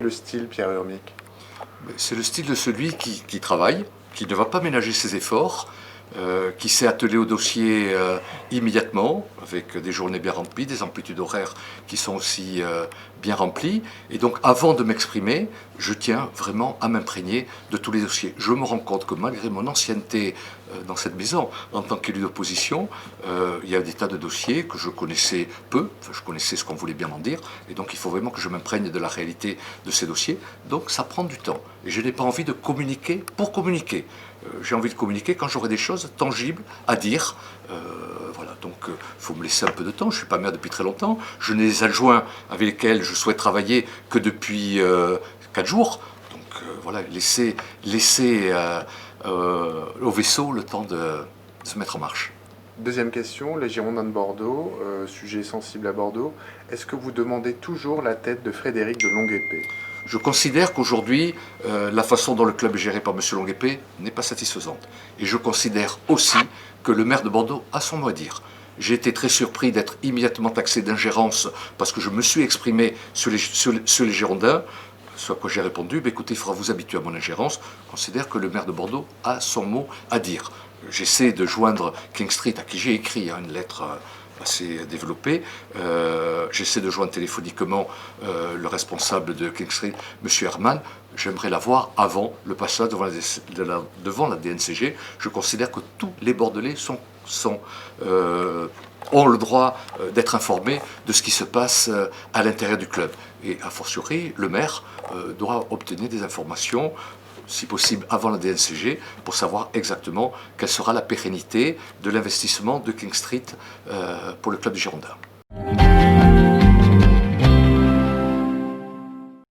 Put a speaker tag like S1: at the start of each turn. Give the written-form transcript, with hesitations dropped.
S1: le style, Pierre Urmic?
S2: C'est le style de celui qui travaille, qui ne va pas ménager ses efforts, qui s'est attelé au dossier immédiatement, avec des journées bien remplies, des amplitudes horaires qui sont aussi bien remplies. Et donc avant de m'exprimer, je tiens vraiment à m'imprégner de tous les dossiers. Je me rends compte que malgré mon ancienneté dans cette maison, en tant qu'élu d'opposition, il y a des tas de dossiers que je connaissais peu, enfin, je connaissais ce qu'on voulait bien m'en dire, et donc il faut vraiment que je m'imprègne de la réalité de ces dossiers. Donc ça prend du temps. Et je n'ai pas envie de communiquer pour communiquer. J'ai envie de communiquer quand j'aurai des choses tangibles à dire. Voilà, donc il faut me laisser un peu de temps. Je ne suis pas maire depuis très longtemps. Je n'ai des adjoints avec lesquels je souhaite travailler que depuis 4 jours. Donc voilà, laisser au vaisseau le temps de se mettre en marche.
S1: Deuxième question, les Girondins de Bordeaux, sujet sensible à Bordeaux. Est-ce que vous demandez toujours la tête de Frédéric de Longuepée?
S2: Je considère qu'aujourd'hui, la façon dont le club est géré par M. Longuepée n'est pas satisfaisante. Et je considère aussi que le maire de Bordeaux a son mot à dire. J'ai été très surpris d'être immédiatement taxé d'ingérence parce que je me suis exprimé sur les Girondins. Ce à quoi j'ai répondu, écoutez, il faudra vous habituer à mon ingérence. Je considère que le maire de Bordeaux a son mot à dire. J'essaie de joindre King Street, à qui j'ai écrit une lettre assez développée. J'essaie de joindre téléphoniquement le responsable de King Street, M. Herman. J'aimerais l'avoir avant le passage devant la DNCG. Je considère que tous les Bordelais ont le droit d'être informés de ce qui se passe à l'intérieur du club. Et a fortiori, le maire doit obtenir des informations, si possible avant la DNCG, pour savoir exactement quelle sera la pérennité de l'investissement de King Street pour le club du Girondin.